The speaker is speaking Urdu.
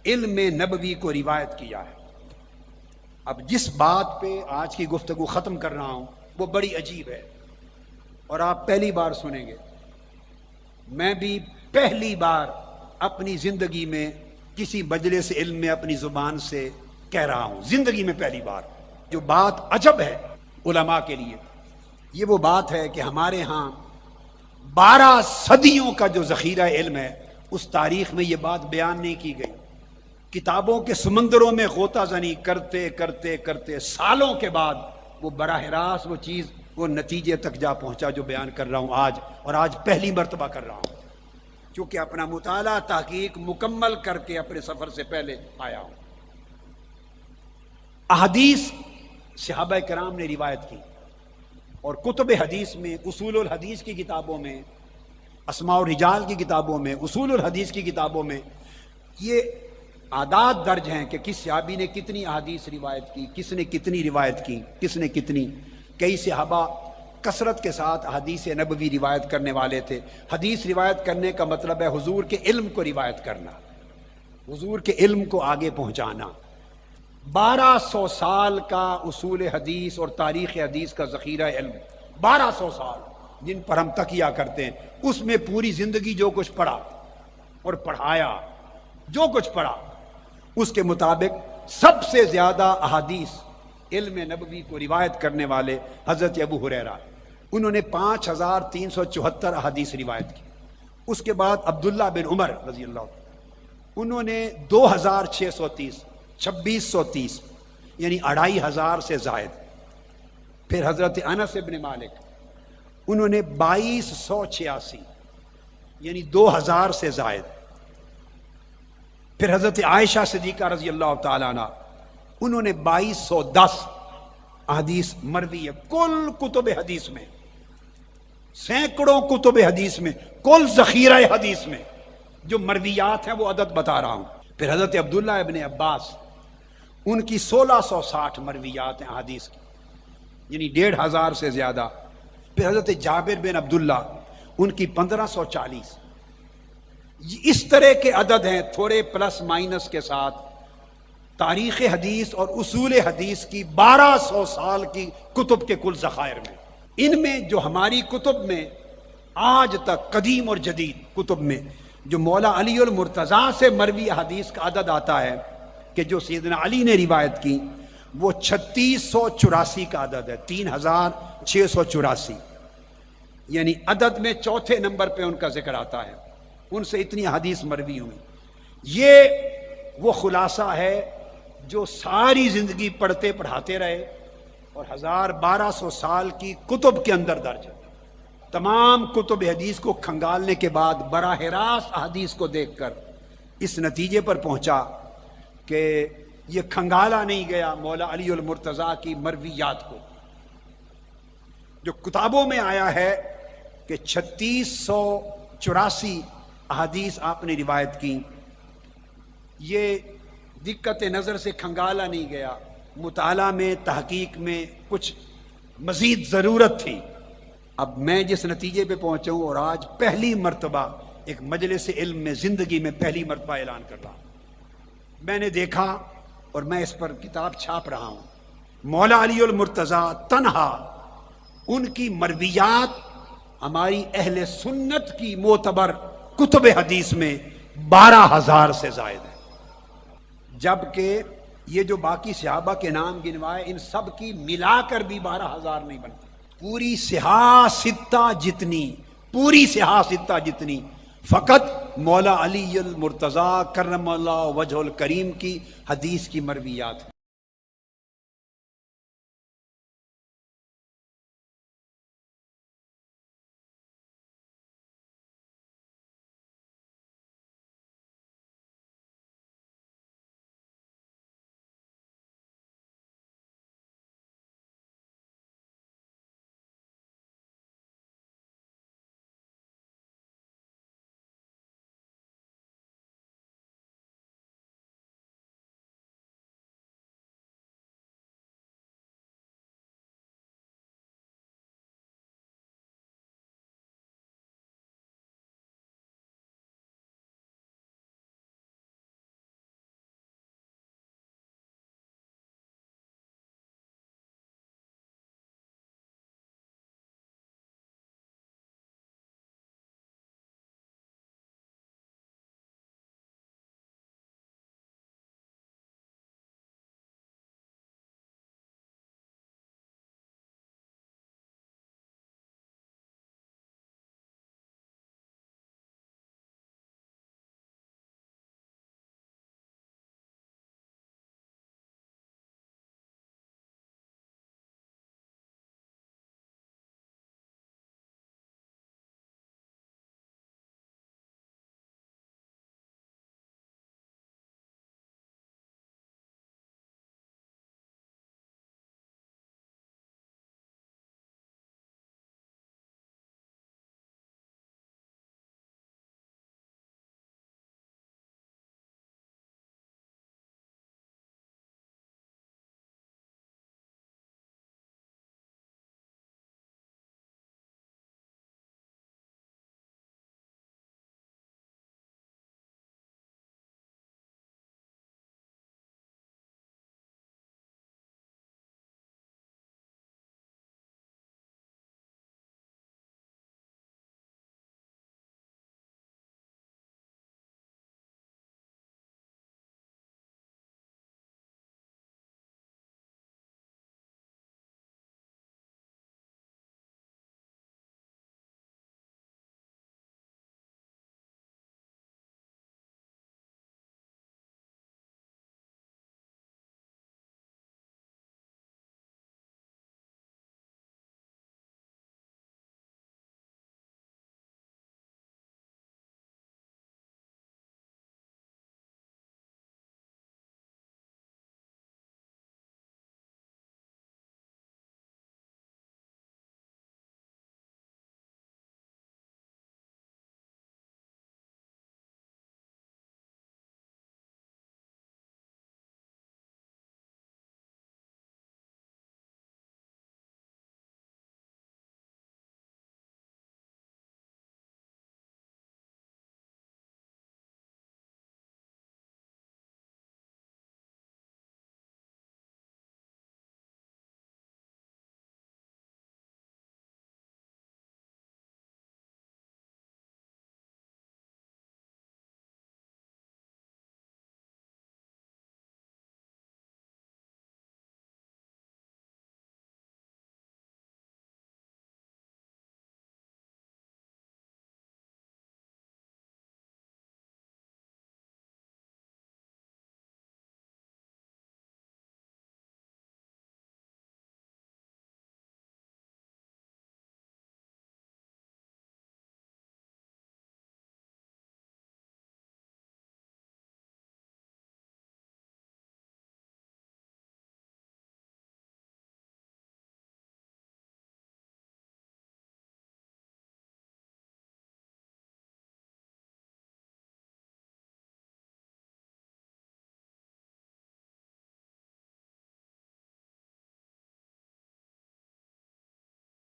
علم نبوی کو روایت کیا ہے۔ اب جس بات پہ آج کی گفتگو ختم کر رہا ہوں وہ بڑی عجیب ہے اور آپ پہلی بار سنیں گے۔ میں بھی پہلی بار اپنی زندگی میں کسی مجلس علم میں اپنی زبان سے کہہ رہا ہوں، زندگی میں پہلی بار۔ جو بات عجب ہے علماء کے لیے، یہ وہ بات ہے کہ ہمارے ہاں 12 صدیوں کا جو ذخیرہ علم ہے اس تاریخ میں یہ بات بیان نہیں کی گئی۔ کتابوں کے سمندروں میں غوطہ زنی کرتے کرتے کرتے سالوں کے بعد وہ براہ راست وہ چیز وہ نتیجے تک جا پہنچا جو بیان کر رہا ہوں آج، اور آج پہلی مرتبہ کر رہا ہوں چونکہ اپنا مطالعہ تحقیق مکمل کر کے اپنے سفر سے پہلے آیا ہوں۔ احادیث صحابہ کرام نے روایت کی اور کتب حدیث میں، اصول الحدیث کی کتابوں میں، اسماء الرجال کی کتابوں میں، اصول الحدیث کی کتابوں میں یہ اعداد درج ہیں کہ کس صحابی نے کتنی احادیث روایت کی، کس نے کتنی روایت کی، کس نے کتنی۔ کئی صحابہ کثرت کے ساتھ حدیث نبوی روایت کرنے والے تھے۔ حدیث روایت کرنے کا مطلب ہے حضور کے علم کو روایت کرنا، حضور کے علم کو آگے پہنچانا۔ 1200 سال کا اصول حدیث اور تاریخ حدیث کا ذخیرہ علم، 1200 سال جن پر ہم تکیہ کرتے ہیں، اس میں پوری زندگی جو کچھ پڑھا اور پڑھایا، جو کچھ پڑھا اس کے مطابق سب سے زیادہ احادیث علم نبوی کو روایت کرنے والے حضرت ابو ہریرہ، انہوں نے 5374 احادیث روایت کی۔ اس کے بعد عبداللہ بن عمر رضی اللہ عنہ، انہوں نے 2630، 2630 یعنی 2500 سے زائد۔ پھر حضرت انس بن مالک، انہوں نے 2286 یعنی 2000 سے زائد۔ پھر حضرت عائشہ صدیقہ رضی اللہ تعالیٰ عنہ، انہوں نے 2210 احادیث مروی ہے۔ کل کتب حدیث میں، سینکڑوں کتب حدیث میں، کل ذخیرہ حدیث میں جو مرویات ہیں وہ عدد بتا رہا ہوں۔ پھر حضرت عبداللہ ابن عباس، ان کی 1660 مرویات ہیں احادیث کی، یعنی 1500 سے زیادہ۔ پھر حضرت جابر بن عبداللہ، ان کی 1540۔ اس طرح کے عدد ہیں، تھوڑے پلس مائنس کے ساتھ۔ تاریخ حدیث اور اصول حدیث کی 1200 سال کی کتب کے کل ذخائر میں، ان میں جو ہماری کتب میں آج تک قدیم اور جدید کتب میں جو مولا علی المرتضیٰ سے مروی حدیث کا عدد آتا ہے کہ جو سیدنا علی نے روایت کی، وہ 3684 کا عدد ہے، 3684، یعنی عدد میں چوتھے نمبر پہ ان کا ذکر آتا ہے۔ ان سے اتنی حدیث مروی ہوئی۔ یہ وہ خلاصہ ہے جو ساری زندگی پڑھتے پڑھاتے رہے اور 1200 سال کی کتب کے اندر درج ہے۔ تمام کتب حدیث کو کھنگالنے کے بعد براہ راست احادیث کو دیکھ کر اس نتیجے پر پہنچا کہ یہ کھنگالا نہیں گیا مولا علی المرتضیٰ کی مرویات کو۔ جو کتابوں میں آیا ہے کہ 3684 احادیث آپ نے روایت کی، یہ دقت نظر سے کھنگالا نہیں گیا، مطالعہ میں تحقیق میں کچھ مزید ضرورت تھی۔ اب میں جس نتیجے پہ پہنچا ہوں اور آج پہلی مرتبہ ایک مجلس علم میں زندگی میں پہلی مرتبہ اعلان کر رہا ہوں، میں نے دیکھا اور میں اس پر کتاب چھاپ رہا ہوں۔ مولا علی المرتضیٰ تنہا، ان کی مرویات ہماری اہل سنت کی معتبر کتب حدیث میں 12000 سے زائد ہے، جبکہ یہ جو باقی صحابہ کے نام گنوائے ان سب کی ملا کر بھی 12000 نہیں بنتی۔ پوری صحاح ستہ جتنی، پوری صحاح ستہ جتنی فقط مولا علی المرتضیٰ کرم اللہ وجہ الکریم کی حدیث کی مرویات